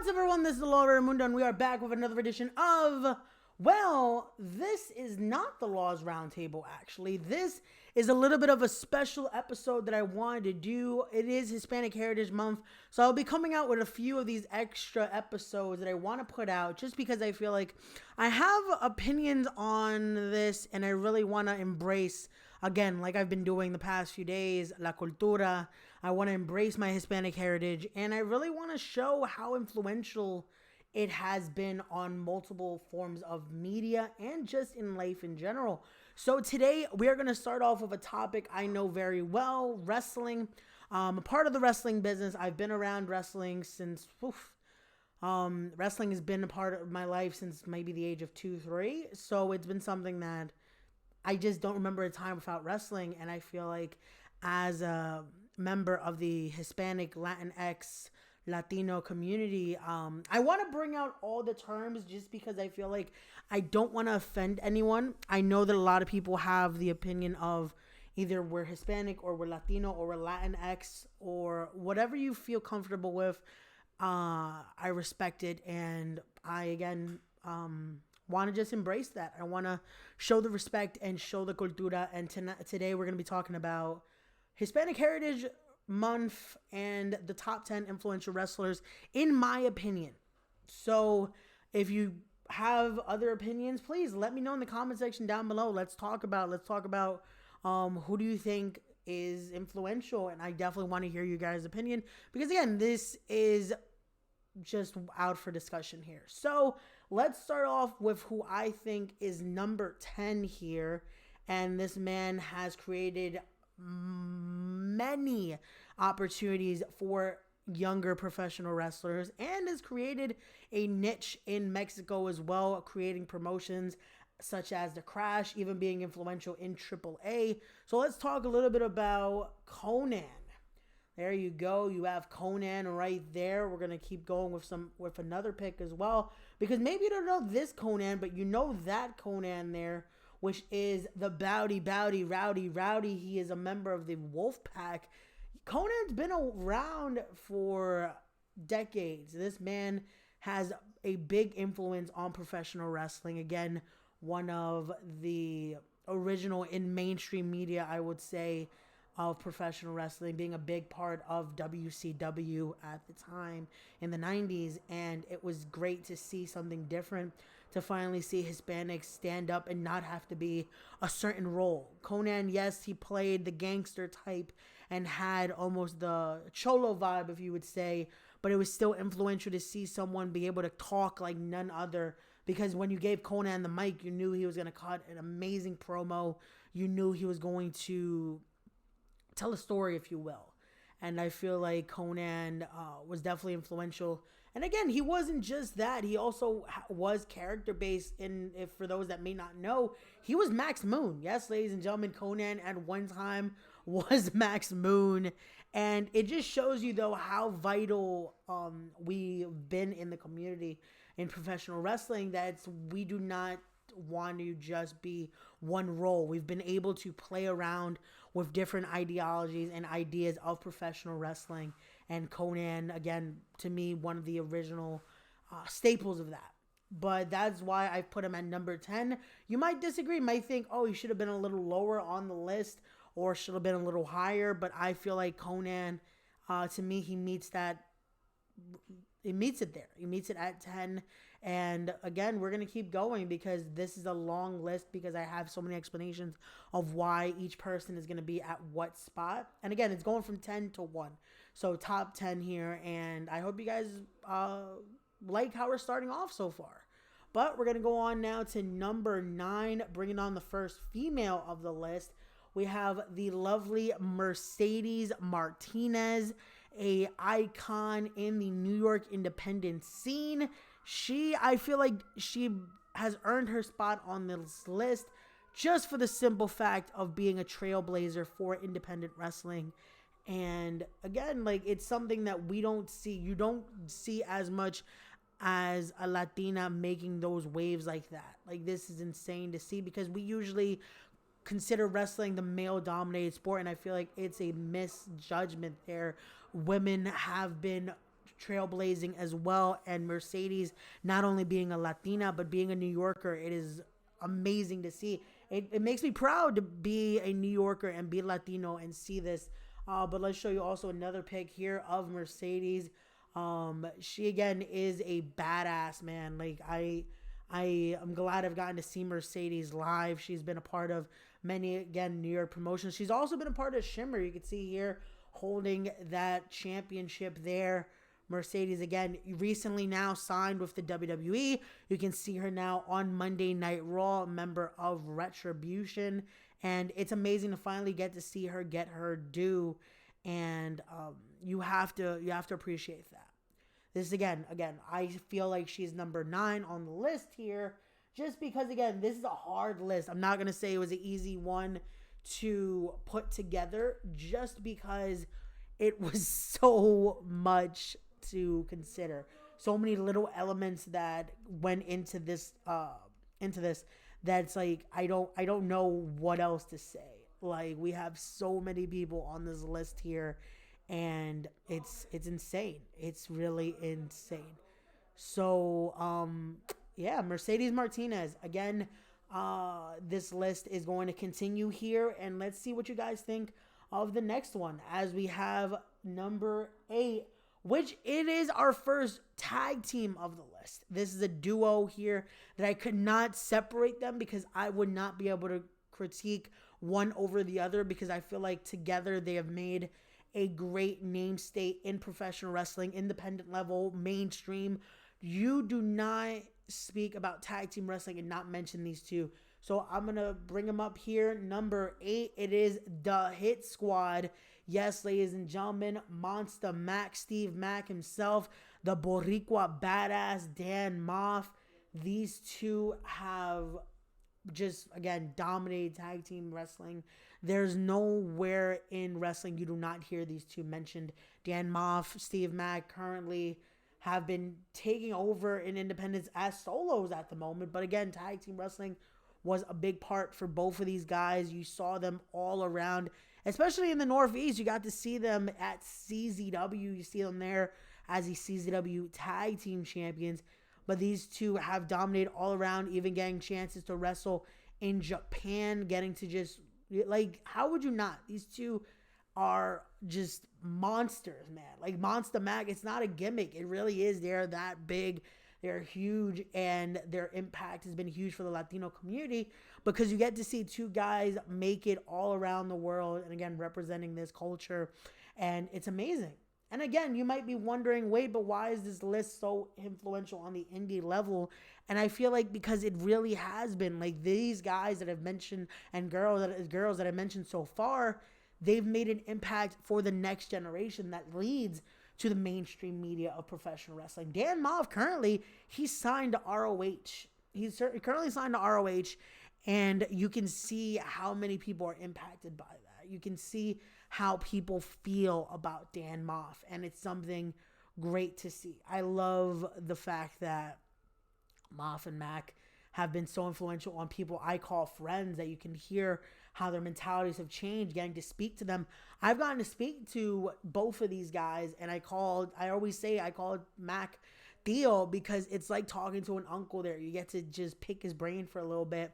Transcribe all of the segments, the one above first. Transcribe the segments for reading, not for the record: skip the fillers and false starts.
What's up, everyone? This is the Law of Raimundo, and we are back with another edition of, well, this is not the Laws Roundtable, actually. This is a little bit of a special episode that I wanted to do. It is Hispanic Heritage Month, so I'll be coming out with a few of these extra episodes that I want to put out just because I feel like I have opinions on this, and I really want to embrace, again, like I've been doing the past few days, la cultura. I want to embrace my Hispanic heritage, and I really want to show how influential it has been on multiple forms of media and just in life in general. So today we are going to start off with a topic I know very well, wrestling. A part of the wrestling business. I've been around wrestling since, wrestling has been a part of my life since maybe the age of 2, 3. So it's been something that I just don't remember a time without wrestling. And I feel like as a member of the Hispanic, Latinx, Latino community, I want to bring out all the terms just because I feel like I don't want to offend anyone. I know that a lot of people have the opinion of either we're Hispanic or we're Latino or we're Latinx or whatever you feel comfortable with. I respect it, and I, again, want to just embrace that. I want to show the respect and show the cultura, and today we're going to be talking about Hispanic Heritage Month and the top 10 influential wrestlers, in my opinion. So if you have other opinions, please let me know in the comment section down below. Let's talk about who do you think is influential, and I definitely want to hear you guys' opinion because, again, this is just out for discussion here. So let's start off with who I think is number 10 here, and this man has created many opportunities for younger professional wrestlers and has created a niche in Mexico as well, creating promotions such as The Crash, even being influential in AAA. So let's talk a little bit about Conan. There you go. You have Conan right there. We're going to keep going with another pick as well, because maybe you don't know this Conan, but you know that Conan there, which is the Rowdy. He is a member of the Wolf Pack. Conan's been around for decades. This man has a big influence on professional wrestling. Again, one of the original in mainstream media, I would say, of professional wrestling, being a big part of WCW at the time in the 90s. And it was great to see something different, to finally see Hispanics stand up and not have to be a certain role. Conan, yes, he played the gangster type and had almost the cholo vibe, if you would say, but it was still influential to see someone be able to talk like none other, because when you gave Conan the mic, you knew he was going to cut an amazing promo. You knew he was going to tell a story, if you will. And I feel like Conan was definitely influential. And again, he wasn't just that. He also was character-based. If for those that may not know, he was Max Moon. Yes, ladies and gentlemen, Conan at one time was Max Moon. And it just shows you, though, how vital we've been in the community in professional wrestling, that we do not want to just be one role. We've been able to play around with different ideologies and ideas of professional wrestling, and Conan, again, to me, one of the original staples of that. But that's why I put him at number 10. You might disagree, might think, oh, he should have been a little lower on the list or should have been a little higher, but I feel like Conan, to me, he meets that. It meets it there. He meets it at 10. And again, we're going to keep going because this is a long list, because I have so many explanations of why each person is going to be at what spot. And again, it's going from 10 to 1. So top 10 here. And I hope you guys like how we're starting off so far. But we're going to go on now to number 9, bringing on the first female of the list. We have the lovely Mercedes Martinez, a icon in the New York independent scene. I feel like she has earned her spot on this list just for the simple fact of being a trailblazer for independent wrestling. And again, like, it's something that you don't see as much as a Latina making those waves like that. Like, this is insane to see, because we usually consider wrestling the male-dominated sport, and I feel like it's a misjudgment there. Women have been trailblazing as well. And Mercedes, not only being a Latina, but being a New Yorker, it is amazing to see. It makes me proud to be a New Yorker and be Latino and see this. But let's show you also another pic here of Mercedes. She again is a badass, man. Like I am glad I've gotten to see Mercedes live. She's been a part of many, again, New York promotions. She's also been a part of Shimmer. You can see here holding that championship there. Mercedes, again, recently now signed with the WWE. You can see her now on Monday Night Raw, member of Retribution. And it's amazing to finally get to see her get her due. And you have to appreciate that. This is, again, I feel like she's number 9 on the list here. Just because, again, this is a hard list. I'm not going to say it was an easy one to put together, just because it was so much to consider. So many little elements that went into this that's like I don't know what else to say. Like, we have so many people on this list here, and it's insane. It's really insane. So yeah, Mercedes Martinez again. This list is going to continue here, and let's see what you guys think of the next one, as we have number 8, which it is our first tag team of the list. This is a duo here that I could not separate them, because I would not be able to critique one over the other, because I feel like together they have made a great name state in professional wrestling, independent level, mainstream. You do not speak about tag team wrestling and not mention these two. So I'm going to bring them up here. Number 8, it is the Hit Squad. Yes, ladies and gentlemen, Monster Mac, Steve Mac himself, the Boricua badass Dan Moff. These two have just, again, dominated tag team wrestling. There's nowhere in wrestling you do not hear these two mentioned. Dan Moff, Steve Mac currently have been taking over in independence as solos at the moment. But again, tag team wrestling was a big part for both of these guys. You saw them all around, especially in the Northeast. You got to see them at CZW. You see them there as the CZW tag team champions. But these two have dominated all around, even getting chances to wrestle in Japan, getting to just, like, how would you not? These two are just monsters, man. Like Monster Mac, it's not a gimmick. It really is. They're that big. They're huge, and their impact has been huge for the Latino community, because you get to see two guys make it all around the world, and again, representing this culture, and it's amazing. And again, you might be wondering, wait, but why is this list so influential on the indie level? And I feel like because it really has been. Like, these guys that I've mentioned and girls that I mentioned so far, they've made an impact for the next generation that leads to the mainstream media of professional wrestling. Dan Moff, currently, he's signed to ROH. He's currently signed to ROH, and you can see how many people are impacted by that. You can see how people feel about Dan Moff, and it's something great to see. I love the fact that Moff and Mac have been so influential on people I call friends, that you can hear how their mentalities have changed, getting to speak to them. I've gotten to speak to both of these guys, and I called Mac Theo, because it's like talking to an uncle there. You get to just pick his brain for a little bit,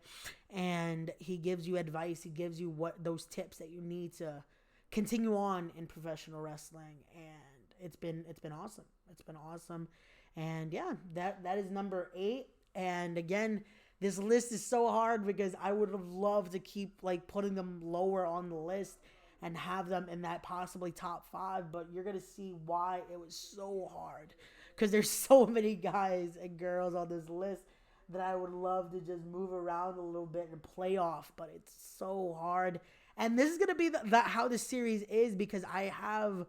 and he gives you advice. He gives you those tips that you need to continue on in professional wrestling, and it's been awesome. It's been awesome. And yeah, that is number 8. And again, this list is so hard, because I would have loved to keep like putting them lower on the list and have them in that possibly top 5, but you're going to see why it was so hard, because there's so many guys and girls on this list that I would love to just move around a little bit and play off, but it's so hard. And this is going to be how the series is, because I have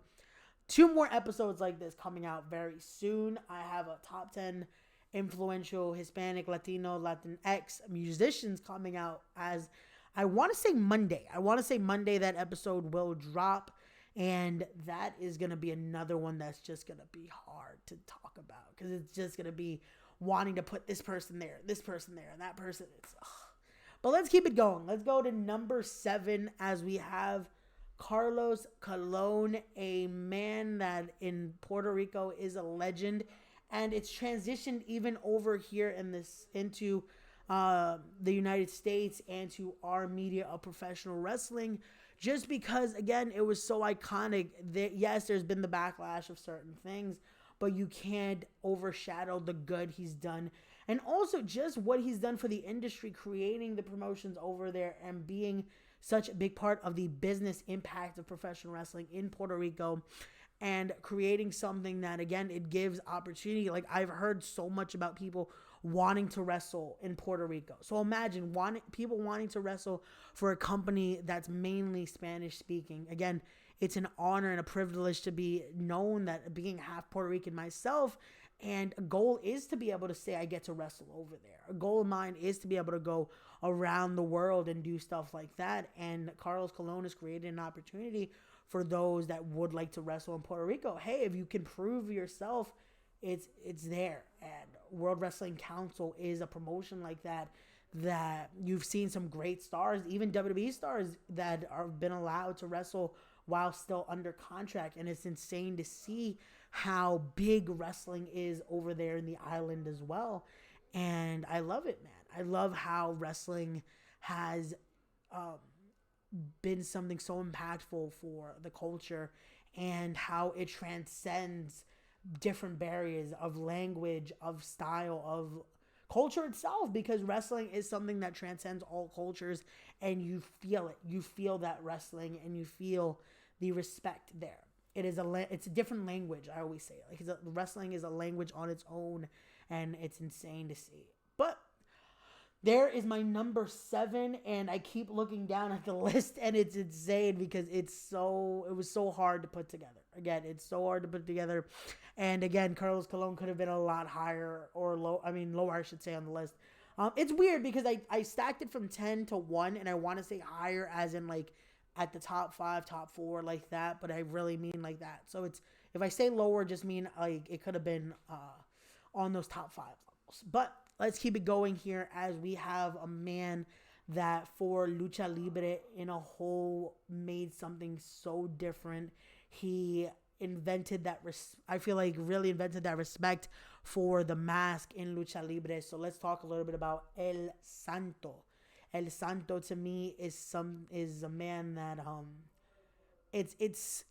2 more episodes like this coming out very soon. I have a top 10 influential Hispanic, Latino, Latinx musicians coming out, as I want to say Monday. That episode will drop, and that is going to be another one that's just going to be hard to talk about, because it's just going to be wanting to put this person there, and that person. But let's keep it going. Let's go to number 7, as we have Carlos Colon, a man that in Puerto Rico is a legend, and it's transitioned even over here in this into the United States and to our media of professional wrestling, just because again it was so iconic. That yes, there's been the backlash of certain things, but you can't overshadow the good he's done, and also just what he's done for the industry, creating the promotions over there and being such a big part of the business impact of professional wrestling in Puerto Rico, and creating something that again it gives opportunity. Like I've heard so much about people wanting to wrestle in Puerto Rico. So imagine people wanting to wrestle for a company that's mainly Spanish speaking. Again, it's an honor and a privilege to be known that being half Puerto Rican myself. And a goal is to be able to say I get to wrestle over there. A goal of mine is to be able to go around the world and do stuff like that. And Carlos Colon has created an opportunity for those that would like to wrestle in Puerto Rico. Hey, if you can prove yourself, it's there. And World Wrestling Council is a promotion like that you've seen some great stars, even WWE stars that have been allowed to wrestle while still under contract. And it's insane to see how big wrestling is over there in the island as well. And I love it, man. I love how wrestling has been something so impactful for the culture, and how it transcends different barriers of language, of style, of culture itself, because wrestling is something that transcends all cultures, and you feel it. You feel that wrestling, and you feel the respect there. It's a different language. I always say it. Like wrestling is a language on its own, and it's insane to see. But there is my number 7, and I keep looking down at the list, and it's insane because it was so hard to put together. Again, it's so hard to put together, and again, Carlos Colon could have been a lot higher or lower, I should say, on the list. It's weird because I stacked it from 10 to 1, and I want to say higher as in like at the top 5, top 4, like that, but I really mean like that. So it's, if I say lower, just mean like it could have been on those top 5 levels. But let's keep it going here, as we have a man that for Lucha Libre in a whole made something so different. He invented that, I feel like really invented that respect for the mask in Lucha Libre. So let's talk a little bit about El Santo. El Santo to me is a man that it's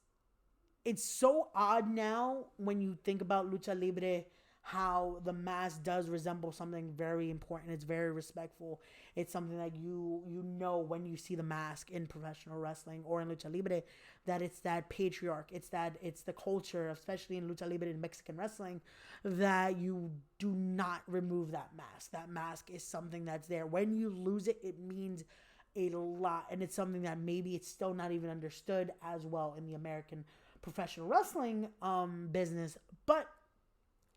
so odd now when you think about Lucha Libre, how the mask does resemble something very important. It's very respectful. It's something that you know when you see the mask in professional wrestling or in Lucha Libre, that it's that patriarch. It's the culture, especially in Lucha Libre in Mexican wrestling, that you do not remove that mask. That mask is something that's there. When you lose it, it means a lot. And it's something that maybe it's still not even understood as well in the American professional wrestling business. But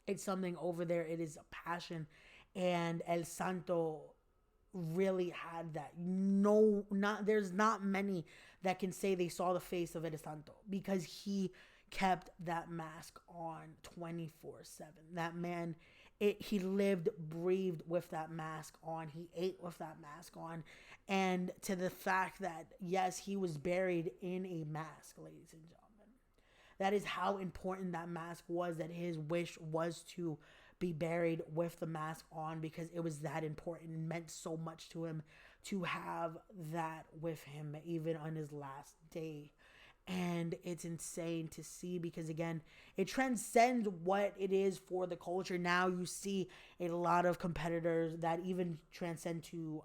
it's something over there. It is a passion, and El Santo really had that. There's not many that can say they saw the face of El Santo, because he kept that mask on 24/7. That man, he lived, breathed with that mask on. He ate with that mask on, and to the fact that yes, he was buried in a mask, ladies and gentlemen. That is how important that mask was, that his wish was to be buried with the mask on, because it was that important. It meant so much to him to have that with him, even on his last day. And it's insane to see, because again, it transcends what it is for the culture. Now you see a lot of competitors that even transcend to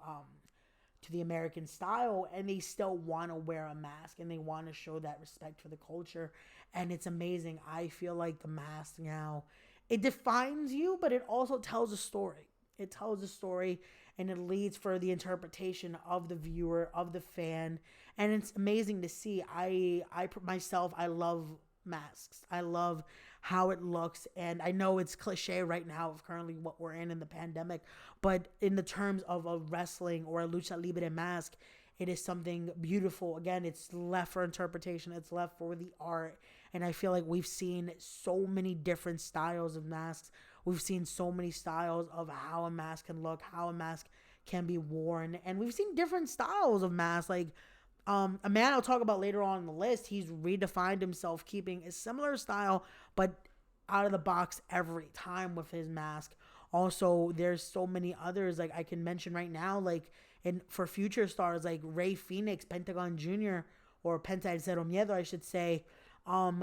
the American style, and they still want to wear a mask, and they want to show that respect for the culture. And it's amazing. I feel like the mask now, it defines you, but it also tells a story. It tells a story, and it leads for the interpretation of the viewer, of the fan. And it's amazing to see. I myself, I love masks. I love how it looks, and I know it's cliche right now of currently what we're in the pandemic, but in the terms of a wrestling or a Lucha Libre mask, it is something beautiful. Again, it's left for interpretation. It's left for the art. And I feel like we've seen so many different styles of masks. We've seen so many styles of how a mask can look, how a mask can be worn. And we've seen different styles of masks. Like A man I'll talk about later on in the list, he's redefined himself, keeping a similar style, but out of the box every time with his mask. Also, there's so many others like I can mention right now, like and for future stars like Ray Phoenix, Pentagon Jr., or Penta El Cero Miedo, I should say.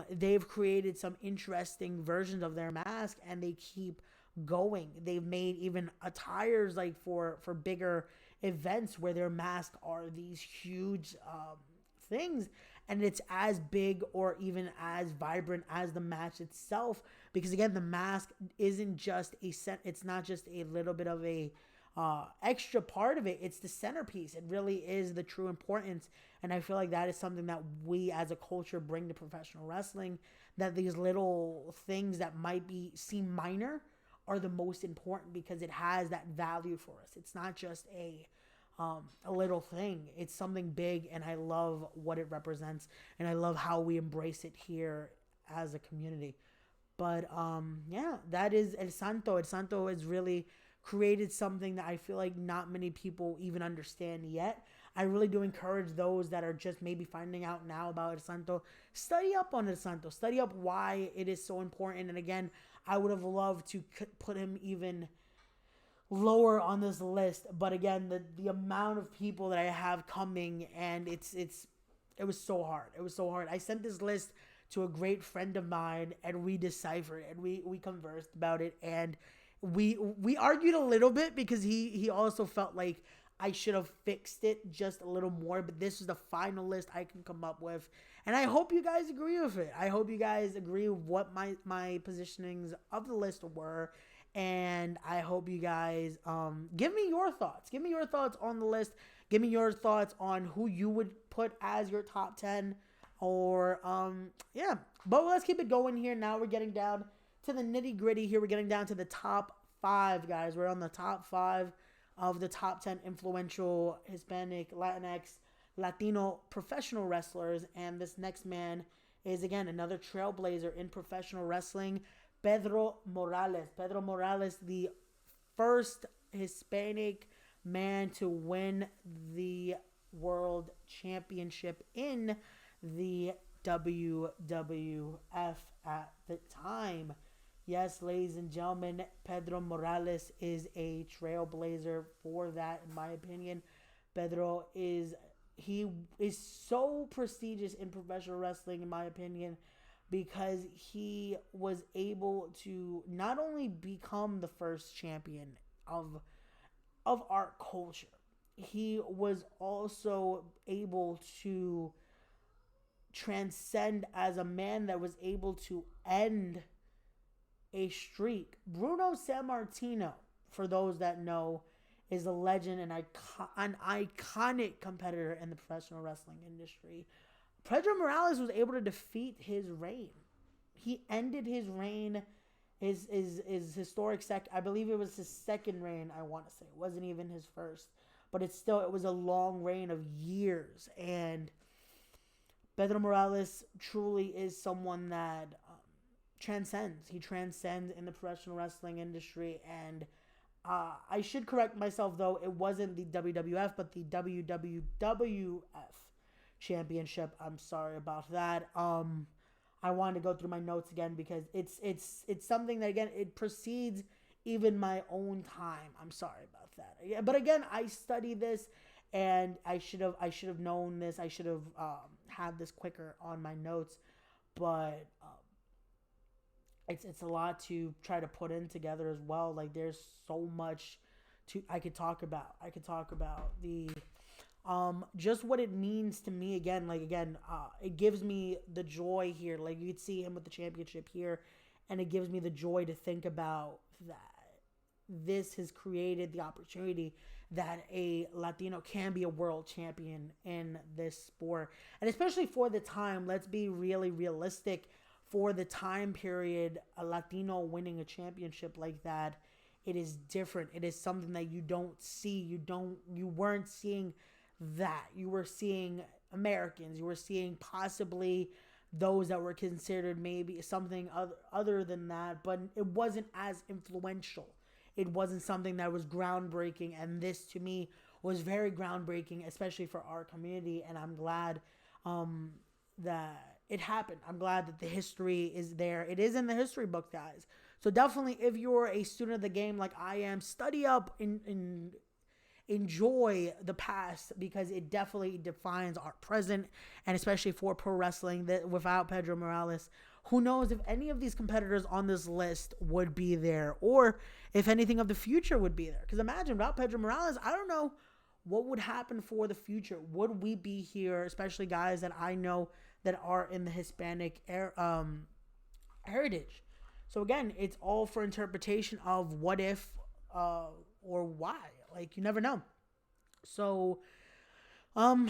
They've created some interesting versions of their mask, and they keep going. They've made even attires like for bigger events where their masks are these huge things, and it's as big or even as vibrant as the match itself, because again the mask isn't just a set, it's not just a little bit of a extra part of it, it's the centerpiece. It really is the true importance, and I feel like that is something that we as a culture bring to professional wrestling, that these little things that might be seem minor are the most important because it has that value for us. It's not just a little thing. It's something big, and I love what it represents, and I love how we embrace it here as a community. But yeah, that is El Santo. El Santo has really created something that I feel like not many people even understand yet. I really do encourage those that are just maybe finding out now about El Santo, study up on El Santo, study up why it is so important. And again, I would have loved to put him even lower on this list, but again, the amount of people that I have coming, and it was so hard. It was so hard. I sent this list to a great friend of mine, and we deciphered, and we conversed about it, and we argued a little bit because he also felt like I should have fixed it just a little more, but this is the final list I can come up with, and I hope you guys agree with it. I hope you guys agree with what my positionings of the list were. And I hope you guys give me your thoughts. Give me your thoughts on the list. Give me your thoughts on who you would put as your top 10. Or, yeah. But let's keep it going here. Now we're getting down to the nitty gritty here. We're getting down to the top 5, guys. We're on the top 5 of the top 10 influential Hispanic, Latinx, Latino professional wrestlers. And this next man is, again, another trailblazer in professional wrestling. Pedro Morales. Pedro Morales, the first Hispanic man to win the World Championship in the WWF at the time. Yes, ladies and gentlemen, Pedro Morales is a trailblazer for that, in my opinion. Pedro is so prestigious in professional wrestling, in my opinion, because he was able to not only become the first champion of our culture, he was also able to transcend as a man that was able to end a streak. Bruno Sammartino, for those that know, is a legend and an iconic competitor in the professional wrestling industry. Pedro Morales was able to defeat his reign. He ended his reign, his historic I believe it was his second reign, I want to say. It wasn't even his first. But it was a long reign of years. And Pedro Morales truly is someone that transcends. He transcends in the professional wrestling industry. And I should correct myself, though. It wasn't the WWF, but the WWF Championship. I'm sorry about that. I wanted to go through my notes again because it's something that, again, it precedes even my own time. I'm sorry about that. But again, I studied this, and I should have known this. I should have had this quicker on my notes. But it's a lot to try to put in together as well. Like, there's so much I could talk about. I could talk about the just what it means to me. Again, it gives me the joy here. Like, you could see him with the championship here, and it gives me the joy to think about that this has created the opportunity that a Latino can be a world champion in this sport. And especially for the time, let's be really realistic, for the time period, a Latino winning a championship like that, it is different. It is something that you don't see. You weren't seeing that. You were seeing Americans. You were seeing possibly those that were considered maybe something other than that, but it wasn't as influential. It wasn't something that was groundbreaking, and this to me was very groundbreaking, especially for our community. And I'm glad that it happened. I'm glad that the history is there. It is in the history books, guys. So definitely, if you're a student of the game like I am, study up and enjoy the past, because it definitely defines our present, and especially for pro wrestling, that without Pedro Morales, who knows if any of these competitors on this list would be there, or if anything of the future would be there. Because imagine, without Pedro Morales, I don't know what would happen for the future. Would we be here, especially guys that I know that are in the Hispanic heritage? So again, it's all for interpretation of what if or why. Like, you never know. So, I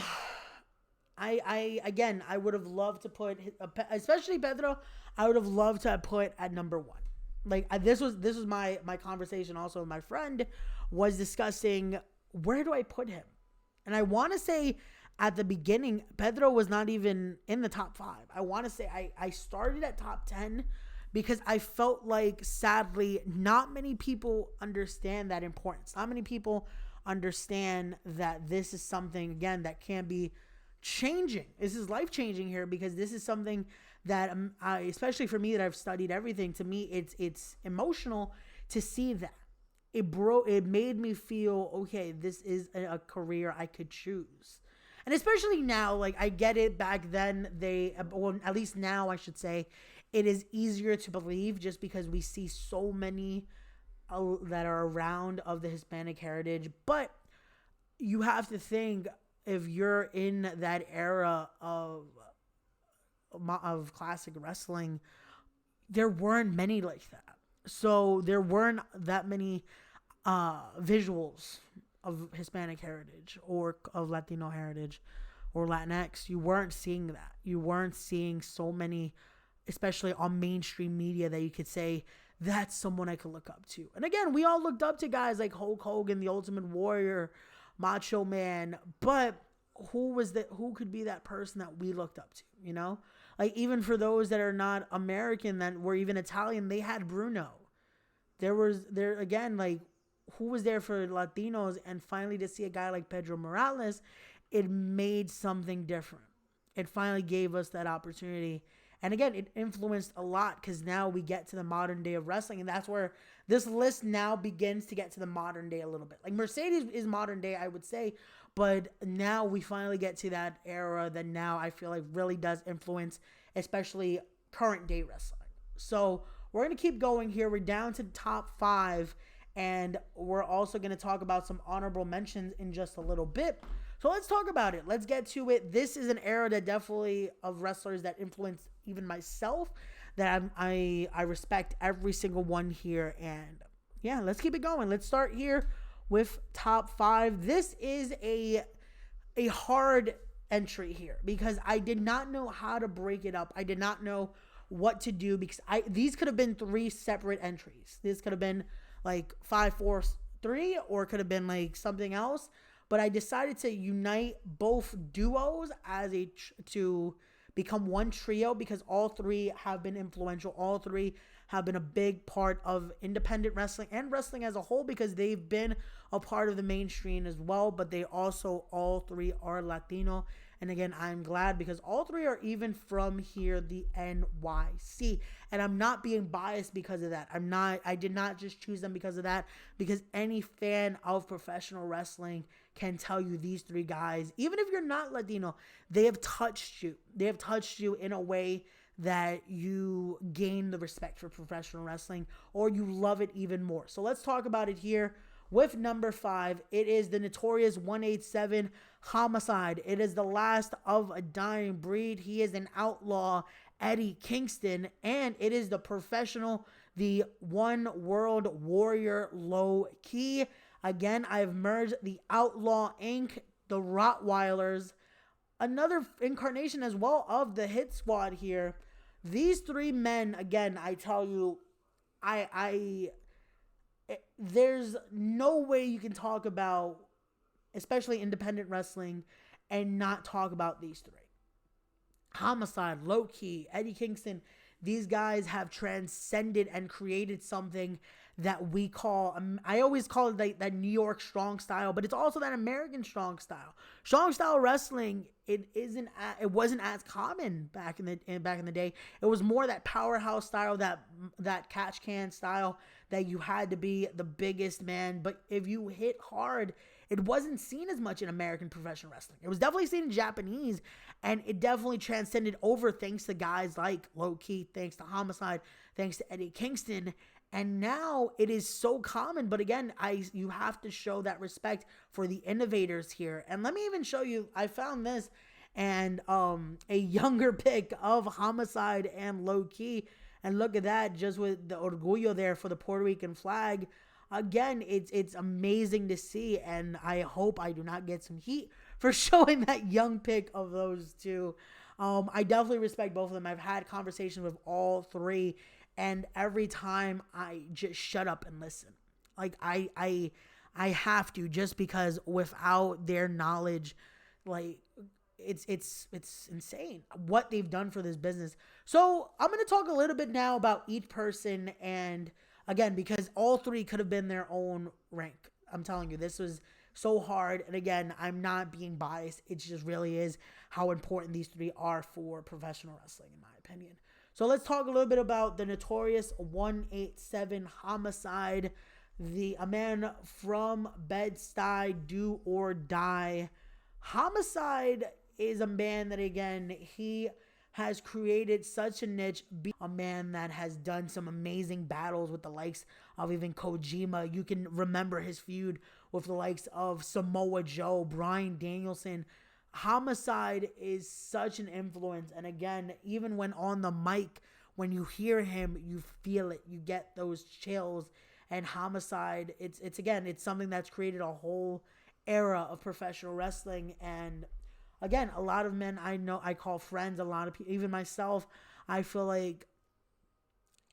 would have loved to put, especially Pedro, I would have loved to have put at number one. Like, this was my conversation also with my friend, was discussing, where do I put him? And I want to say at the beginning, Pedro was not even in the top 5. I want to say I started at top 10, because I felt like, sadly, not many people understand that importance. Not many people understand that this is something, again, that can be changing. This is life-changing here, because this is something that, especially for me, that I've studied everything. To me, it's emotional to see that. It made me feel, okay, this is a career I could choose. And especially now, like, I get it. Back then, well, at least now, I should say, it is easier to believe, just because we see so many that are around of the Hispanic heritage. But you have to think, if you're in that era of classic wrestling, there weren't many like that. So there weren't that many visuals of Hispanic heritage or of Latino heritage or Latinx. You weren't seeing that. You weren't seeing so many, especially on mainstream media, that you could say, that's someone I could look up to. And again, we all looked up to guys like Hulk Hogan, the Ultimate Warrior, Macho Man, but who could be that person that we looked up to, you know? Like, even for those that are not American, that were even Italian, they had Bruno. Again, like, who was there for Latinos? And finally, to see a guy like Pedro Morales, it made something different. It finally gave us that opportunity. And again, it influenced a lot, because now we get to the modern day of wrestling. And that's where this list now begins to get to the modern day a little bit. Like, Mercedes is modern day, I would say. But now we finally get to that era that now I feel like really does influence, especially current day wrestling. So we're going to keep going here. We're down to the top 5. And we're also going to talk about some honorable mentions in just a little bit. So let's talk about it. Let's get to it. This is an era that definitely, of wrestlers that influenced even myself, that I respect every single one here. And yeah, let's keep it going. Let's start here with top 5. This is a hard entry here, because I did not know how to break it up. I did not know what to do, because these could have been 3 separate entries. This could have been like 5, 4, 3, or it could have been like something else. But I decided to unite both duos to become one trio, because all 3 have been influential. All 3 have been a big part of independent wrestling and wrestling as a whole, because they've been a part of the mainstream as well. But they also, all 3 are Latino. And again, I'm glad, because all 3 are even from here, the NYC. And I'm not being biased because of that. I did not just choose them because of that, because any fan of professional wrestling can tell you these 3 guys, even if you're not Latino, they have touched you. They have touched you in a way that you gain the respect for professional wrestling, or you love it even more. So let's talk about it here. With number 5, it is the notorious 187 Homicide. It is the last of a dying breed. He is an outlaw, Eddie Kingston, and it is the One World Warrior Low Key. Again, I've merged the Outlaw Inc., the Rottweilers, another incarnation as well of the Hit Squad here. These 3 men, again, I tell you, there's no way you can talk about, especially independent wrestling, and not talk about these 3. Homicide, Low Key, Eddie Kingston, these guys have transcended and created something that we call, I always call it like that New York strong style, but it's also that American strong style. Strong style wrestling, it wasn't as common back in the day. It was more that powerhouse style, that catch can style, that you had to be the biggest man. But if you hit hard, it wasn't seen as much in American professional wrestling. It was definitely seen in Japanese, and it definitely transcended over thanks to guys like Low Ki, thanks to Homicide, thanks to Eddie Kingston. And now it is so common. But again, you have to show that respect for the innovators here. And let me even show you, I found this, and a younger pic of Homicide and Low Ki. And look at that, just with the orgullo there for the Puerto Rican flag. Again, it's amazing to see, and I hope I do not get some heat for showing that young pic of those two. I definitely respect both of them. I've had conversations with all three, and every time I just shut up and listen. Like I have to, just because without their knowledge, like it's insane what they've done for this business. So I'm going to talk a little bit now about each person, and again, because all three could have been their own rank. I'm telling you, this was so hard. And again, I'm not being biased. It just really is how important these three are for professional wrestling, in my opinion. So let's talk a little bit about the notorious 187 Homicide, a man from Bed-Stuy, do or die. Homicide is a man that, again, he has created such a niche, a man that has done some amazing battles with the likes of even Kojima. You can remember his feud with the likes of Samoa Joe, Bryan Danielson. Homicide is such an influence. And again, even when on the mic, when you hear him, you feel it. You get those chills. And Homicide, it's something that's created a whole era of professional wrestling. And again, a lot of men I call friends, a lot of people, even myself, I feel like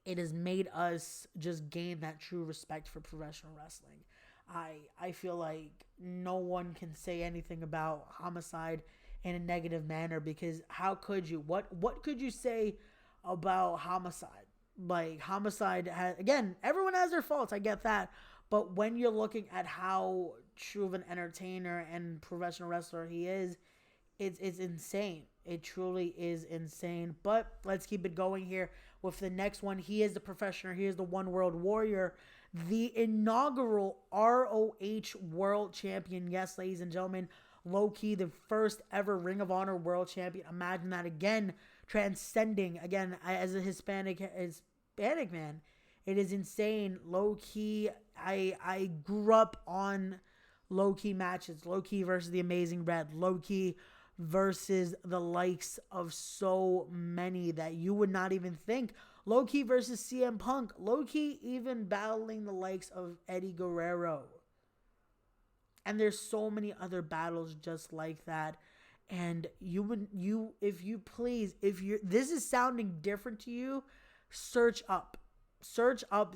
it has made us just gain that true respect for professional wrestling. I feel like no one can say anything about Homicide in a negative manner, because how could you? What could you say about Homicide? Like, Homicide has, again, everyone has their faults, I get that. But when you're looking at how true of an entertainer and professional wrestler he is, it's insane. It truly is insane. But let's keep it going here with the next one. He is the professional. He is the One World Warrior, the inaugural ROH World Champion. Yes, ladies and gentlemen, Low Ki, the first ever Ring of Honor World Champion. Imagine that, again, transcending, again, as a Hispanic man. It is insane. Low Ki, I grew up on Low Ki matches. Low Ki versus the Amazing Red. Low Ki versus the likes of so many that you would not even think. Low Ki versus CM Punk. Low Ki even battling the likes of Eddie Guerrero. And there's so many other battles just like that. And if this is sounding different to you, search up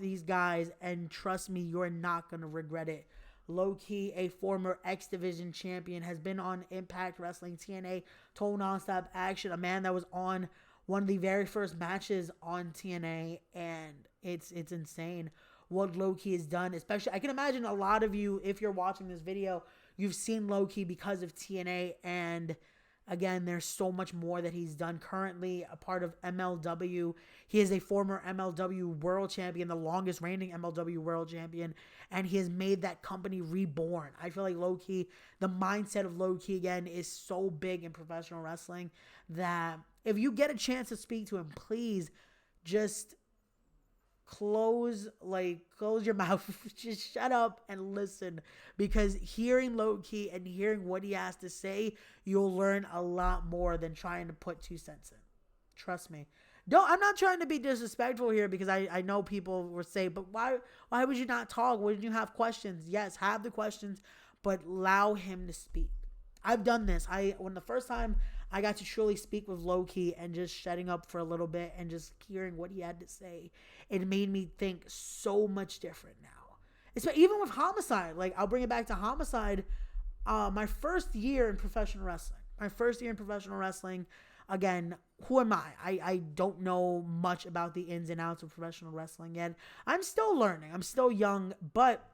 these guys, and trust me, you're not going to regret it. Low Ki, a former X Division champion, has been on Impact Wrestling, TNA, Total Nonstop Action, a man that was on one of the very first matches on TNA, and it's insane what Low Ki has done. Especially, I can imagine a lot of you, if you're watching this video, you've seen Low Ki because of TNA, and again, there's so much more that he's done. Currently a part of MLW. He is a former MLW World Champion, the longest reigning MLW World Champion, and he has made that company reborn. I feel like Low Ki, the mindset of Low Ki, again, is so big in professional wrestling that if you get a chance to speak to him, please just close your mouth. Just shut up and listen, because hearing Low Ki and hearing what he has to say, you'll learn a lot more than trying to put 2 cents in. Trust me. I'm not trying to be disrespectful here, because I know people will say, but why would you not talk? Wouldn't you have questions? Yes, have the questions, but allow him to speak. I've done this. When the first time I got to truly speak with Low Ki and just shutting up for a little bit and just hearing what he had to say, it made me think so much different now. It's even with Homicide. Like, I'll bring it back to Homicide. My first year in professional wrestling. again, who am I? I don't know much about the ins and outs of professional wrestling yet. I'm still learning. I'm still young, but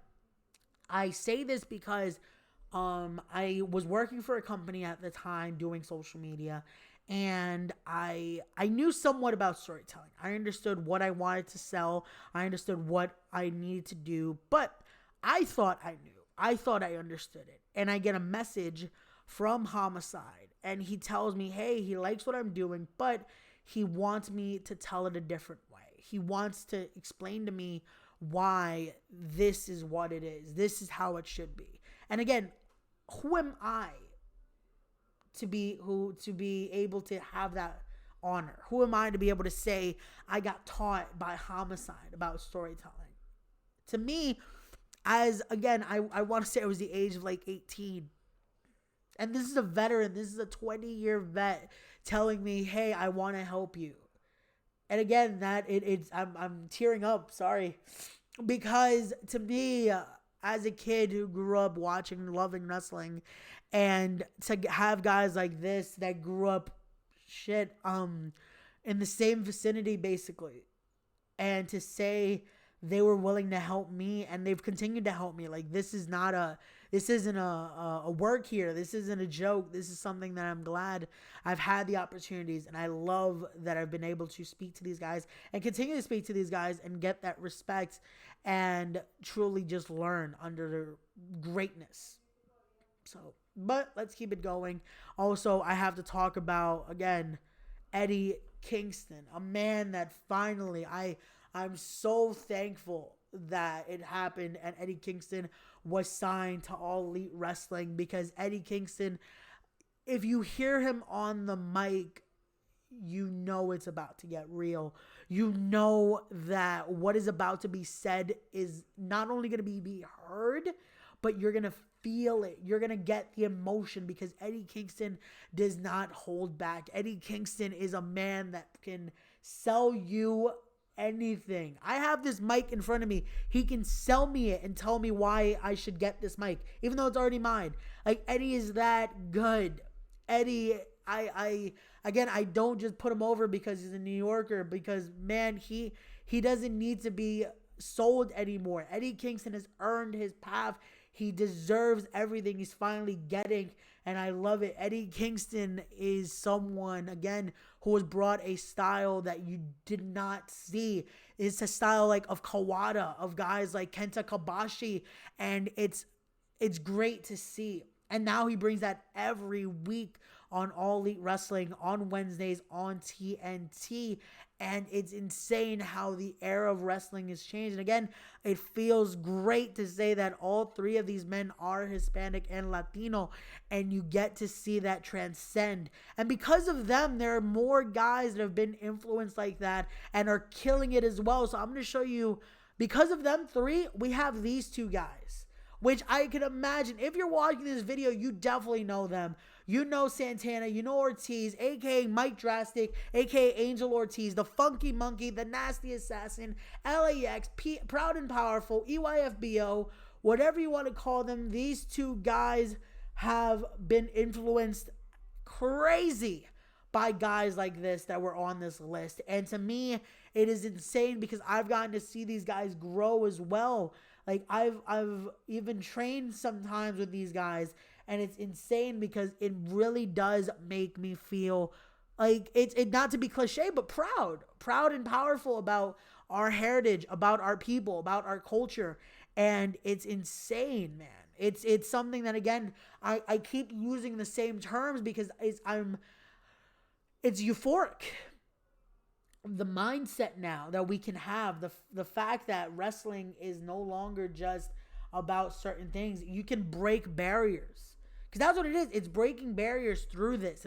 I say this because I was working for a company at the time doing social media, and I knew somewhat about storytelling. I understood what I wanted to sell. I understood what I needed to do, but I thought I knew. I thought I understood it. And I get a message from Homicide, and he tells me, "Hey, he likes what I'm doing, but he wants me to tell it a different way. He wants to explain to me why this is what it is. This is how it should be." And again, who am I to be able to have that honor? Who am I to be able to say I got taught by Homicide about storytelling? To me, as again, I want to say I was the age of like 18. And this is a veteran, this is a 20-year vet telling me, "Hey, I want to help you." And again, I'm tearing up, sorry. Because to me, as a kid who grew up watching and loving wrestling, and to have guys like this that grew up in the same vicinity basically, and to say they were willing to help me and they've continued to help me, like this isn't a work here, this isn't a joke, this is something that I'm glad I've had the opportunities, and I love that I've been able to speak to these guys and continue to speak to these guys and get that respect and truly just learn under their greatness. So, but let's keep it going. Also, I have to talk about, again, Eddie Kingston, a man that finally, I'm so thankful that it happened and Eddie Kingston was signed to All Elite Wrestling, because Eddie Kingston, if you hear him on the mic, you know it's about to get real. You know that what is about to be said is not only going to be heard, but you're going to feel it. You're going to get the emotion, because Eddie Kingston does not hold back. Eddie Kingston is a man that can sell you anything. I have this mic in front of me. He can sell me it and tell me why I should get this mic, even though it's already mine. Like, Eddie is that good. Eddie, I don't just put him over because he's a New Yorker, because man, he doesn't need to be sold anymore. Eddie Kingston has earned his path. He deserves everything he's finally getting, and I love it. Eddie Kingston is someone, again, who has brought a style that you did not see. It's a style like of Kawada, of guys like Kenta Kobashi, and it's great to see. And now he brings that every week on All Elite Wrestling on Wednesdays on TNT. And it's insane how the era of wrestling has changed. And again, it feels great to say that all three of these men are Hispanic and Latino, and you get to see that transcend. And because of them, there are more guys that have been influenced like that and are killing it as well. So I'm going to show you, because of them three, we have these two guys, which I can imagine if you're watching this video, you definitely know them. You know Santana, you know Ortiz, aka Mike Drastic, aka Angel Ortiz, the Funky Monkey, the Nasty Assassin, LAX, Proud and Powerful, EYFBO, whatever you want to call them. These two guys have been influenced crazy by guys like this that were on this list. And to me, it is insane because I've gotten to see these guys grow as well. Like I've even trained sometimes with these guys, and it's insane because it really does make me feel like it's not to be cliche, but proud and powerful about our heritage, about our people, about our culture. And it's insane, man. It's something that, again, I keep using the same terms because it's euphoric. The mindset now that we can have, the fact that wrestling is no longer just about certain things. You can break barriers, because that's what it is. It's breaking barriers through this.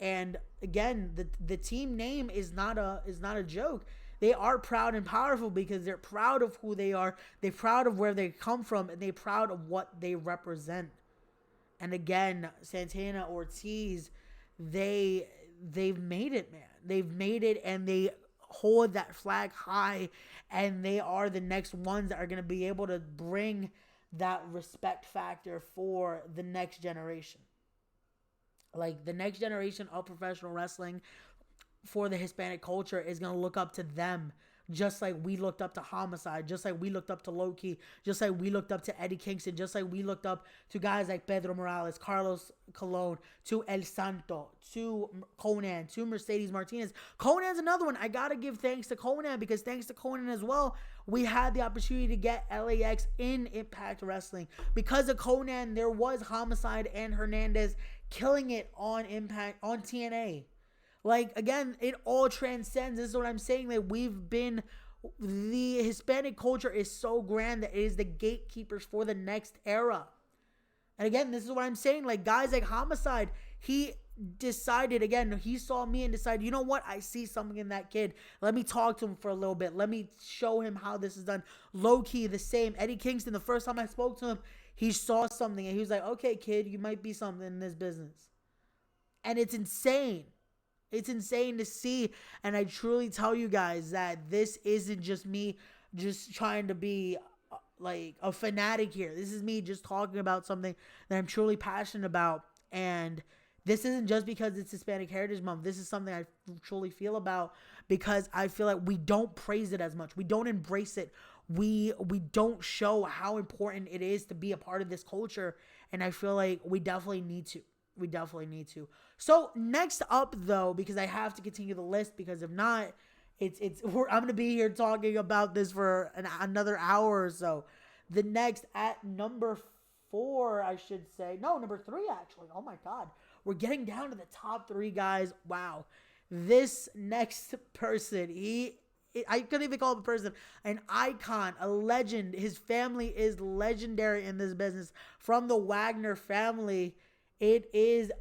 And again, the team name is not a joke. They are proud and powerful because they're proud of who they are. They're proud of where they come from, and they're proud of what they represent. And again, Santana, Ortiz, they've made it, man. They've made it, and they hold that flag high, and they are the next ones that are going to be able to bring that respect factor for the next generation. Like the next generation of professional wrestling for the Hispanic culture is going to look up to them, just like we looked up to Homicide, just like we looked up to Loki, just like we looked up to Eddie Kingston, just like we looked up to guys like Pedro Morales, Carlos Colon, to El Santo, to Conan, to Mercedes Martinez. Conan's another one. I got to give thanks to Conan, because thanks to Conan as well, we had the opportunity to get LAX in Impact Wrestling. Because of Conan, there was Homicide and Hernandez killing it on Impact, on TNA. Like, again, it all transcends. This is what I'm saying. Like, the Hispanic culture is so grand that it is the gatekeepers for the next era. And again, this is what I'm saying. Like, guys like Homicide, he decided, again, he saw me and decided, you know what? I see something in that kid. Let me talk to him for a little bit. Let me show him how this is done. Low-key, the same. Eddie Kingston, the first time I spoke to him, he saw something and he was like, okay, kid, you might be something in this business. And it's insane. It's insane to see, and I truly tell you guys that this isn't just me just trying to be like a fanatic here. This is me just talking about something that I'm truly passionate about, and this isn't just because it's Hispanic Heritage Month. This is something I truly feel about, because I feel like we don't praise it as much. We don't embrace it. We don't show how important it is to be a part of this culture, and I feel like we definitely need to. We definitely need to. So next up, though, because I have to continue the list, because if not, I'm gonna be here talking about this for another hour or so. The next, at number 4, I should say, no, number 3 actually. Oh my God, we're getting down to the top 3 guys. Wow, this next person, I couldn't even call him a person, an icon, a legend. His family is legendary in this business. From the Wagner family, it is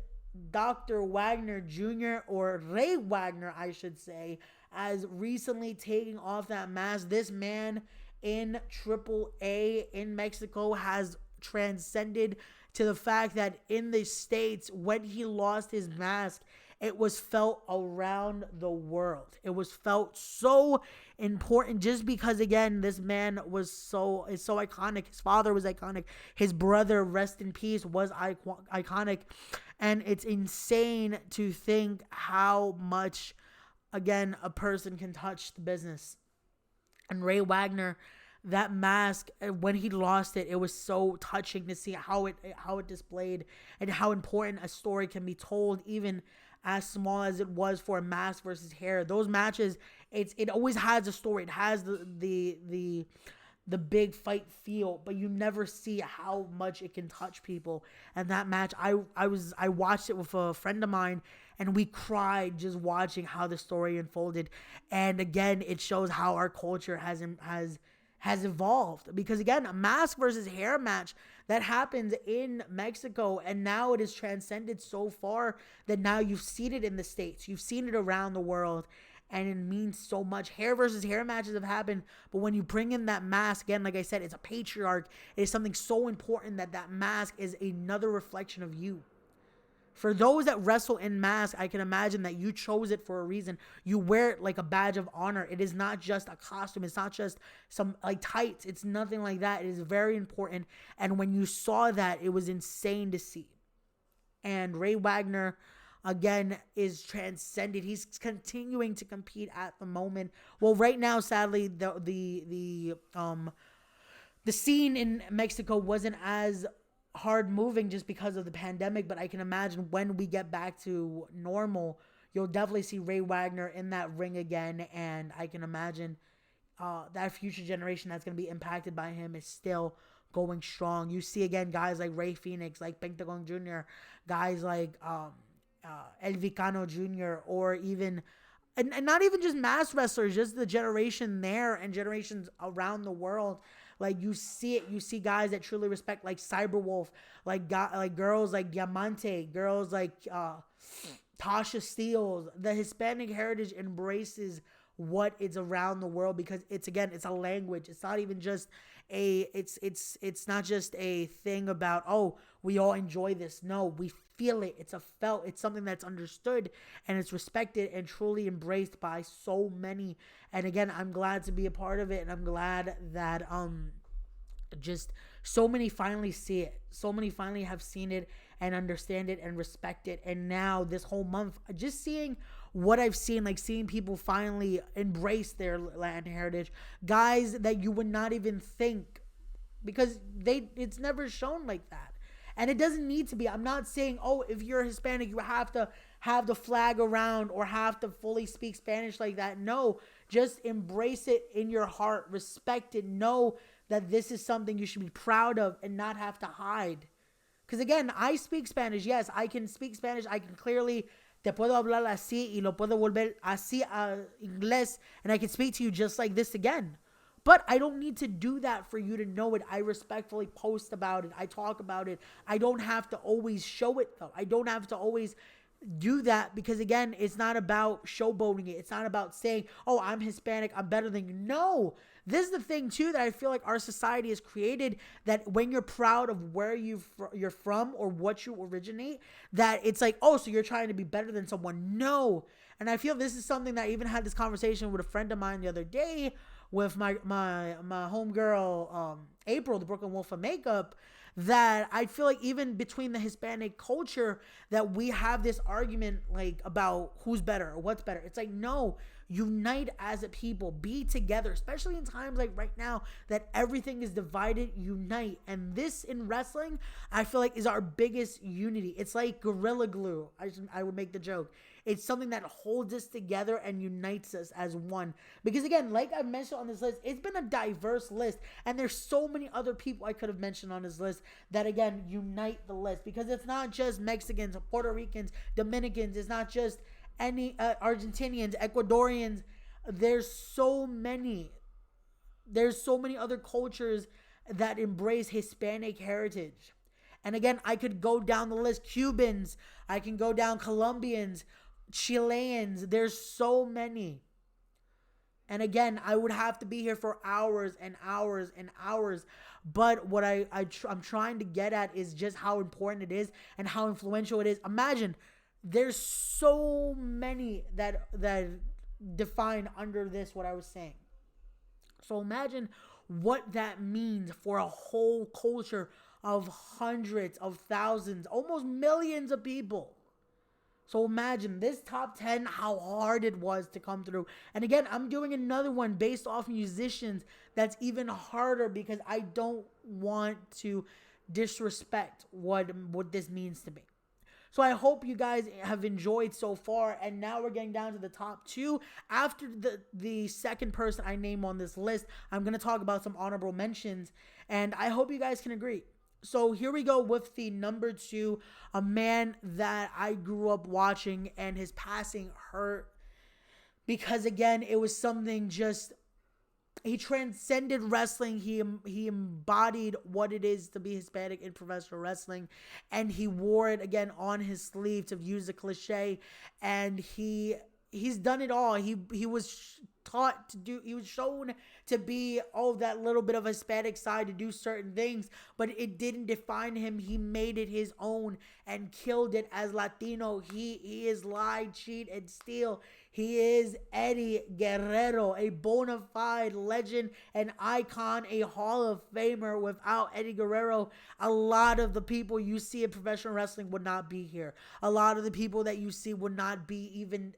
Dr. Wagner Jr., or Ray Wagner, I should say, as recently taking off that mask. This man in AAA in Mexico has transcended to the fact that in the States, when he lost his mask, it was felt around the world. It was felt so important, just because, again, this man is so iconic. His father was iconic. His brother, rest in peace, was iconic. And it's insane to think how much, again, a person can touch the business. And Ray Wagner, that mask, when he lost it, it was so touching to see how it displayed, and how important a story can be told, even as small as it was for a mask versus hair. Those matches, it always has a story. It has the big fight feel, but you never see how much it can touch people. And that match, I watched it with a friend of mine, and we cried just watching how the story unfolded. And again, it shows how our culture has evolved, because again, a mask versus hair match that happens in Mexico, and now it has transcended so far that now you've seen it in the States, you've seen it around the world, and it means so much. Hair versus hair matches have happened, but when you bring in that mask, again, like I said, it's a patriarch. It is something so important that mask is another reflection of you. For those that wrestle in masks, I can imagine that you chose it for a reason. You wear it like a badge of honor. It is not just a costume. It's not just some like tights. It's nothing like that. It is very important. And when you saw that, it was insane to see. And Ray Wagner, again, is transcended. He's continuing to compete at the moment. Well, right now, sadly, the scene in Mexico wasn't as hard moving just because of the pandemic, but I can imagine when we get back to normal, you'll definitely see Ray Wagner in that ring again, and I can imagine that future generation that's going to be impacted by him is still going strong. You see, again, guys like Ray Phoenix, like Pentagon Jr., guys like El Vicano Jr., or even, and not even just mass wrestlers, just the generation there and generations around the world. Like, you see it. You see guys that truly respect, like Cyberwolf, like girls like Diamante, girls like Tasha Steeles. The Hispanic heritage embraces what is around the world, because it's a language. It's not even just it's not just a thing about, oh, we all enjoy this. No, we feel it. It's something that's understood, and it's respected and truly embraced by so many. And again, I'm glad to be a part of it, and I'm glad that just so many finally see it. So many finally have seen it, and understand it and respect it. And now this whole month, just seeing what I've seen, like seeing people finally embrace their Latin heritage, guys that you would not even think, because it's never shown like that. And it doesn't need to be. I'm not saying, oh, if you're Hispanic, you have to have the flag around or have to fully speak Spanish like that. No, just embrace it in your heart, respect it, know that this is something you should be proud of and not have to hide. Because again, I speak Spanish. Yes, I can speak Spanish. I can clearly, te puedo hablar así y lo puedo volver así a inglés, and I can speak to you just like this again. But I don't need to do that for you to know it. I respectfully post about it. I talk about it. I don't have to always show it, though. I don't have to always do that, because again, it's not about showboating it. It's not about saying, oh, I'm Hispanic, I'm better than you. No, this is the thing too, that I feel like our society has created, that when you're proud of where you're from or what you originate, that it's like, oh, so you're trying to be better than someone. No. And I feel this is something that I even had this conversation with a friend of mine the other day with my homegirl, April, the Brooklyn Wolf of Makeup, that I feel like even between the Hispanic culture, that we have this argument like about who's better or what's better. It's like, no, unite as a people, be together, especially in times like right now that everything is divided. Unite. And this in wrestling, I feel like, is our biggest unity. It's like Gorilla Glue. I would make the joke. It's something that holds us together and unites us as one. Because again, like I mentioned on this list, it's been a diverse list. And there's so many other people I could have mentioned on this list that, again, unite the list. Because it's not just Mexicans, Puerto Ricans, Dominicans. It's not just any Argentinians, Ecuadorians. There's so many other cultures that embrace Hispanic heritage. And again, I could go down the list. Cubans, I can go down Colombians, Chileans. There's so many. And again, I would have to be here for hours and hours and hours. But what I'm trying to get at is just how important it is and how influential it is. Imagine, there's so many that define under this what I was saying. So imagine what that means for a whole culture of hundreds of thousands, almost millions of people. So imagine this top 10, how hard it was to come through. And again, I'm doing another one based off musicians that's even harder, because I don't want to disrespect what this means to me. So I hope you guys have enjoyed so far. And now we're getting down to the top 2. After the second person I name on this list, I'm going to talk about some honorable mentions. And I hope you guys can agree. So here we go with the number 2, a man that I grew up watching, and his passing hurt, because again, it was something just, he transcended wrestling. He embodied what it is to be Hispanic in professional wrestling, and he wore it again on his sleeve, to use the cliche. And he's done it all. He was taught to do, he was shown to be, that little bit of Hispanic side, to do certain things, but it didn't define him. He made it his own and killed it as Latino. He is lie, cheat, and steal. He is Eddie Guerrero, a bona fide legend, an icon, a Hall of Famer. Without Eddie Guerrero, a lot of the people you see in professional wrestling would not be here. A lot of the people that you see would not be even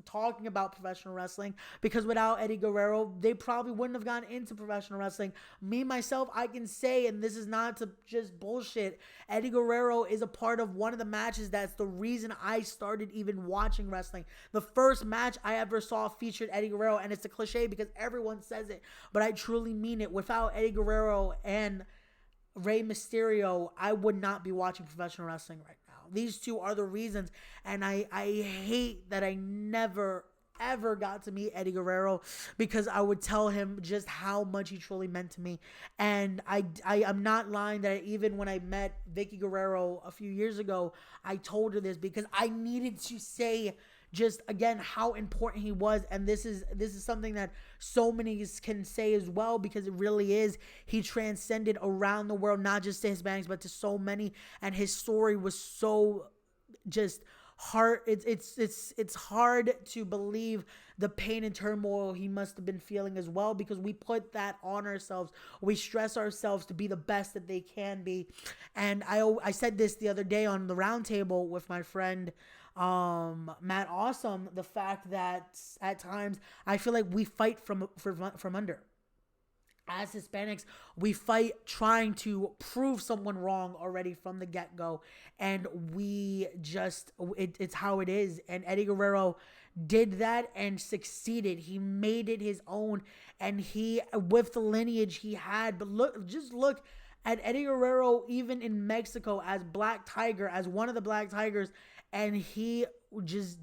talking about professional wrestling, because without Eddie Guerrero, they probably wouldn't have gone into professional wrestling. Me, myself, I can say, and this is not to just bullshit, Eddie Guerrero is a part of one of the matches that's the reason I started even watching wrestling. The first match I ever saw featured Eddie Guerrero, and it's a cliche because everyone says it, but I truly mean it. Without Eddie Guerrero and Rey Mysterio, I would not be watching professional wrestling right now. These two are the reasons, and I hate that I never ever got to meet Eddie Guerrero, because I would tell him just how much he truly meant to me. And I'm not lying that even when I met Vicky Guerrero a few years ago, I told her this, because I needed to say just again how important he was. And this is something that so many can say as well, because it really is. He transcended around the world, not just to Hispanics, but to so many. And his story was so just hard. It's hard to believe the pain and turmoil he must have been feeling as well, because we put that on ourselves. We stress ourselves to be the best that they can be. And I said this the other day on the roundtable with my friend Matt Awesome, the fact that at times I feel like we fight from under. As Hispanics, we fight trying to prove someone wrong already from the get-go, and we just it's how it is. And Eddie Guerrero did that and succeeded. He made it his own, and he, with the lineage he had. But look at Eddie Guerrero, even in Mexico, as Black Tiger, as one of the Black Tigers, and he just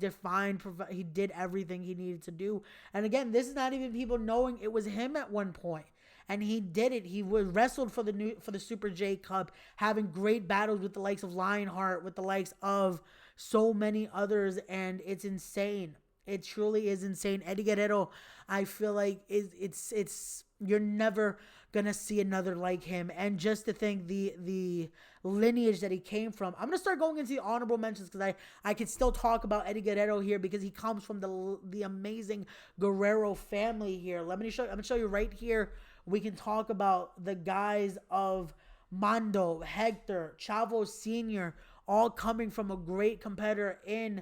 he did everything he needed to do. And again, this is not even people knowing it was him at one point. And he did it. He was wrestled for the Super J Cup, having great battles with the likes of Lionheart, with the likes of so many others, and it's insane. It truly is insane. Eddie Guerrero, I feel like it's you're never gonna see another like him. And just to think the lineage that he came from. I'm gonna start going into the honorable mentions, because I could still talk about Eddie Guerrero here, because he comes from the amazing Guerrero family here. I'm gonna show you right here. We can talk about the guys of Mando, Hector, Chavo Sr., all coming from a great competitor in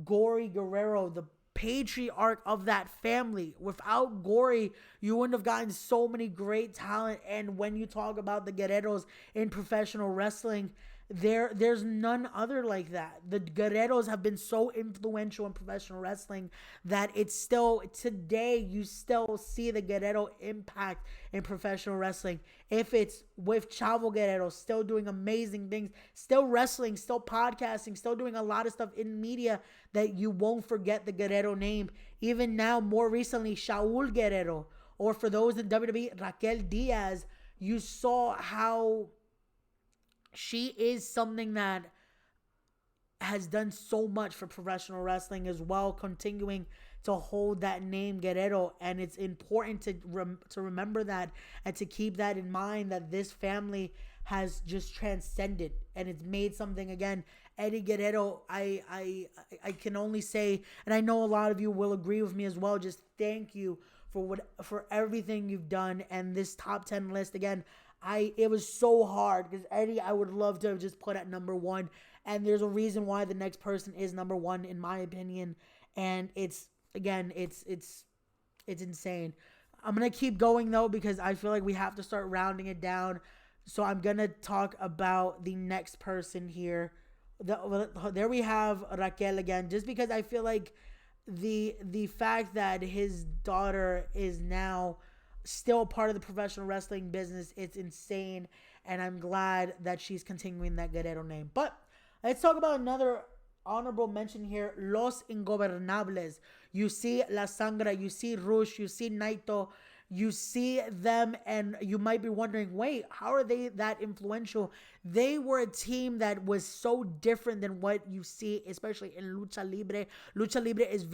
Gory Guerrero, the patriarch of that family. Without Gory, you wouldn't have gotten so many great talent. And when you talk about the Guerreros in professional wrestling, there's none other like that. The Guerreros have been so influential in professional wrestling that it's still, today, you still see the Guerrero impact in professional wrestling. If it's with Chavo Guerrero, still doing amazing things, still wrestling, still podcasting, still doing a lot of stuff in media, that you won't forget the Guerrero name. Even now, more recently, Shaul Guerrero, or for those in WWE, Raquel Diaz, you saw how she is something that has done so much for professional wrestling as well, continuing to hold that name Guerrero. And it's important to remember that, and to keep that in mind, that this family has just transcended, and it's made something again. Eddie Guerrero, I can only say, and I know a lot of you will agree with me as well, just thank you for everything you've done. And this top 10 list, again, it was so hard, because Eddie, I would love to have just put at number one, and there's a reason why the next person is number one, in my opinion. And it's insane. I'm gonna keep going though, because I feel like we have to start rounding it down. So I'm gonna talk about the next person here. There we have Raquel again, just because I feel like the fact that his daughter is now still part of the professional wrestling business, it's insane, and I'm glad that she's continuing that Guerrero name. But let's talk about another honorable mention here, Los Ingobernables. You see La Sangra, you see Rush, you see Naito, you see them, and you might be wondering, wait, how are they that influential? They were a team that was so different than what you see, especially in Lucha Libre. Lucha Libre is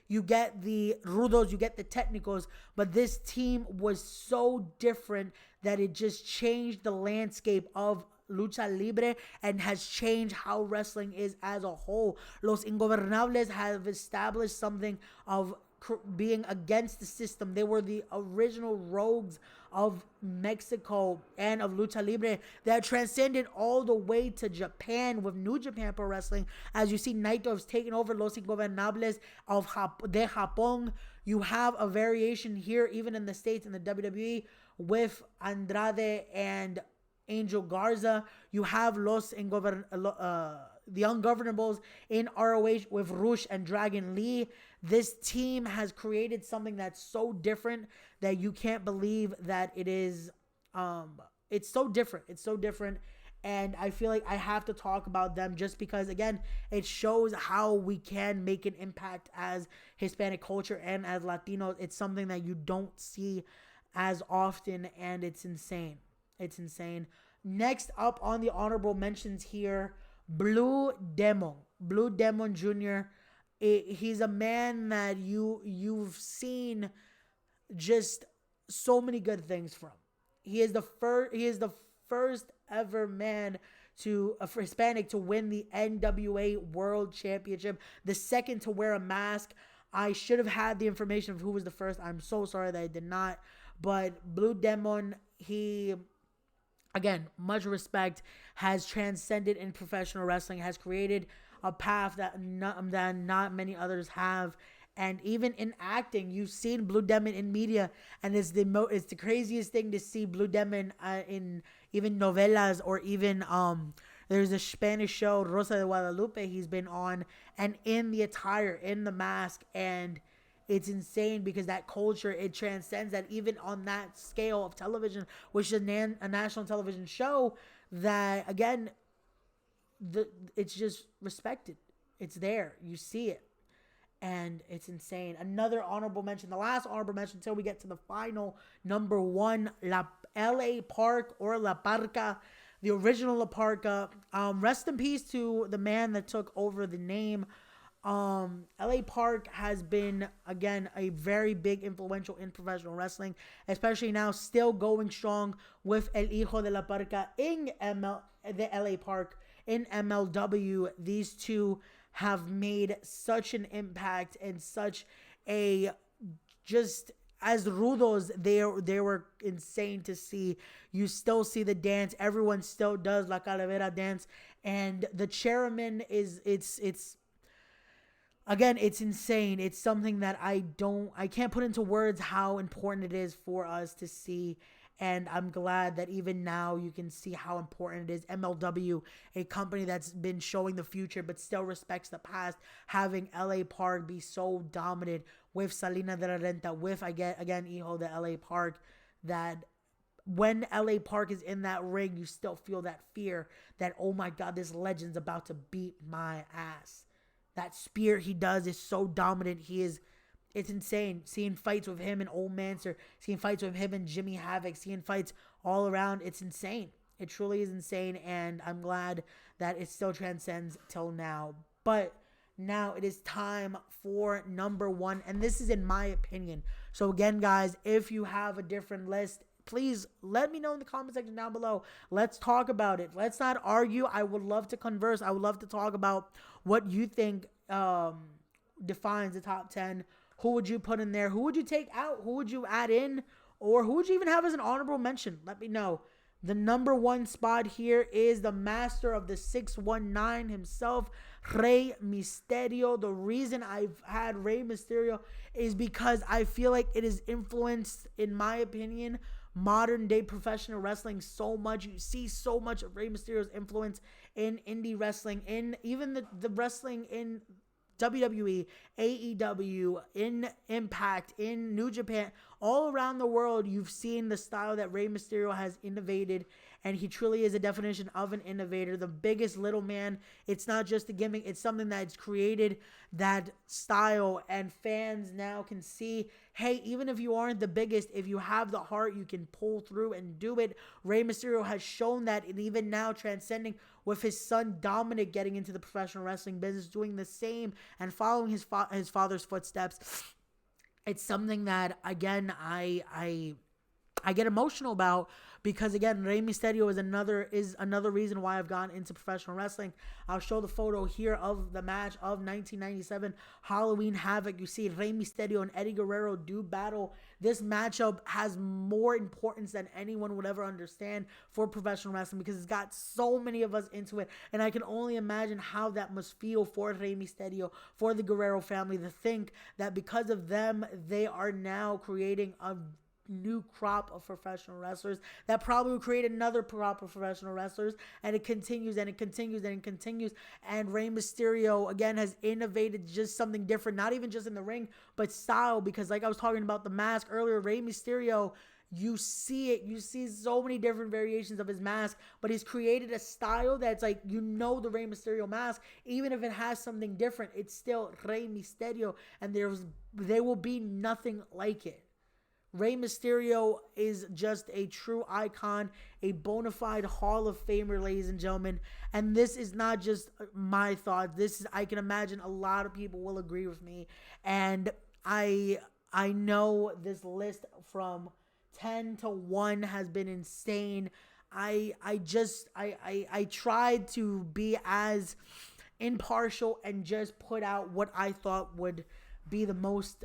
you get the rudos, you get the technicals, but this team was so different that it just changed the landscape of Lucha Libre and has changed how wrestling is as a whole. Los Ingobernables have established something of being against the system. They were the original rogues of Mexico and of Lucha Libre that transcended all the way to Japan with New Japan Pro Wrestling. As you see, Naito has taken over Los Ingobernables de Japón. You have a variation here, even in the States, in the WWE, with Andrade and Angel Garza. You have the Ungovernables in ROH with Rush and Dragon Lee. This team has created something that's so different that you can't believe that it is. It's so different. It's so different. And I feel like I have to talk about them, just because, again, it shows how we can make an impact as Hispanic culture and as Latinos. It's something that you don't see as often, and it's insane. It's insane. Next up on the honorable mentions here, Blue Demon Jr. He's a man that you've seen just so many good things from. He is the first ever man for Hispanic to win the NWA World Championship, the second to wear a mask. I should have had the information of who was the first. I'm so sorry that I did not. But Blue Demon, he, again, much respect, has transcended in professional wrestling, has created a path that not many others have. And even in acting, you've seen Blue Demon in media, and it's the craziest thing to see Blue Demon in even novelas, or even there's a Spanish show, Rosa de Guadalupe, he's been on, and in the attire, in the mask, and it's insane because that culture, it transcends that even on that scale of television, which is a national television show, that again, it's just respected. It's there. You see it. And it's insane. Another honorable mention, the last honorable mention until we get to the final number one, LA Park, or La Parca, the original La Parca. Rest in peace to the man that took over the name. LA Park has been, again, a very big influential in professional wrestling, especially now, still going strong with El Hijo de La Parca in the LA Park in MLW. These two have made such an impact and such a, just as rudos, they were insane to see. You still see the dance. Everyone still does La Calavera dance. And the chairman it's again, it's insane. It's something that I can't put into words how important it is for us to see. And I'm glad that even now you can see how important it is. MLW, a company that's been showing the future but still respects the past, having LA Park be so dominant with Salina de la Renta, with, again, Hijo de LA Park, that when LA Park is in that ring, you still feel that fear that, oh my God, this legend's about to beat my ass. That spear he does is so dominant. It's insane. Seeing fights with him and Old Manser, seeing fights with him and Jimmy Havoc, seeing fights all around. It's insane. It truly is insane. And I'm glad that it still transcends till now. But now it is time for number one. And this is in my opinion. So again, guys, if you have a different list, please let me know in the comment section down below. Let's talk about it. Let's not argue. I would love to converse. I would love to talk about what you think defines the top 10. Who would you put in there? Who would you take out? Who would you add in? Or who would you even have as an honorable mention? Let me know. The number one spot here is the master of the 619 himself, Rey Mysterio. The reason I've had Rey Mysterio is because I feel like it is influenced, in my opinion, modern day professional wrestling so much. You see so much of Rey Mysterio's influence in indie wrestling, in even the wrestling in WWE, AEW, in Impact, in New Japan, all around the world. You've seen the style that Rey Mysterio has innovated, and he truly is a definition of an innovator. The biggest little man. It's not just a gimmick. It's something that's created that style, and fans now can see, hey, even if you aren't the biggest, if you have the heart, you can pull through and do it. Rey Mysterio has shown that, and even now transcending with his son Dominic getting into the professional wrestling business, doing the same and following his father's footsteps. It's something that, again, I get emotional about, because again, Rey Mysterio is another reason why I've gone into professional wrestling. I'll show the photo here of the match of 1997 Halloween Havoc. You see Rey Mysterio and Eddie Guerrero do battle. This matchup has more importance than anyone would ever understand for professional wrestling, because it's got so many of us into it, and I can only imagine how that must feel for Rey Mysterio, for the Guerrero family, to think that because of them, they are now creating a new crop of professional wrestlers that probably will create another crop of professional wrestlers, and it continues and it continues and it continues. And Rey Mysterio, again, has innovated just something different, not even just in the ring, but style, because like I was talking about the mask earlier, Rey Mysterio, you see it. You see so many different variations of his mask, but he's created a style that's like, the Rey Mysterio mask, even if it has something different, it's still Rey Mysterio, and there will be nothing like it. Rey Mysterio is just a true icon, a bona fide Hall of Famer, ladies and gentlemen. And this is not just my thoughts. I can imagine a lot of people will agree with me. And I know this list from 10 to 1 has been insane. I tried to be as impartial and just put out what I thought would be the most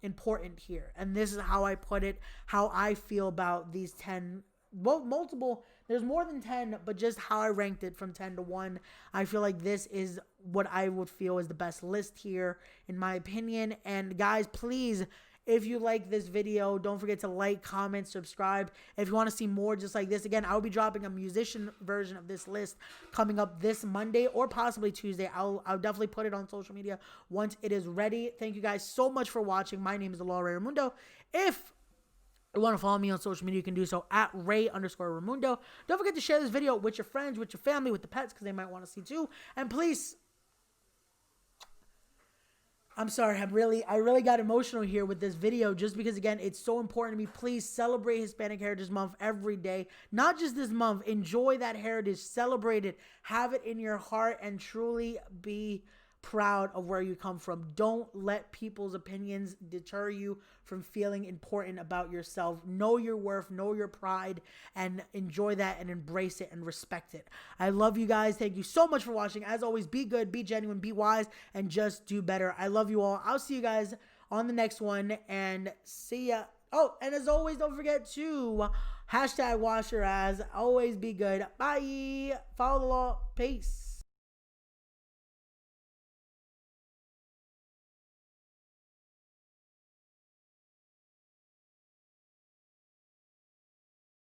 important here. And this is how I put it, how I feel about these 10, well, multiple, there's more than 10, but just how I ranked it from 10 to 1. I feel like this is what I would feel is the best list here, in my opinion. And guys, please, if you like this video, don't forget to like, comment, subscribe. If you want to see more just like this, again, I'll be dropping a musician version of this list coming up this Monday or possibly Tuesday. I'll definitely put it on social media once it is ready. Thank you guys so much for watching. My name is Raymundo. If you want to follow me on social media, you can do so at Ray_Raymundo. Don't forget to share this video with your friends, with your family, with the pets, because they might want to see too. And please, I'm sorry, I really got emotional here with this video just because, again, it's so important to me. Please celebrate Hispanic Heritage Month every day. Not just this month. Enjoy that heritage. Celebrate it. Have it in your heart and truly be proud of where you come from. Don't let people's opinions deter you from feeling important about yourself. Know your worth, know your pride, and enjoy that and embrace it and respect it. I love you guys. Thank you so much for watching. As always, be good, be genuine, be wise, and just do better. I love you all. I'll see you guys on the next one, and see ya. Oh, and as always, don't forget to #wash your ass. Always be good. Bye. Follow the law. Peace.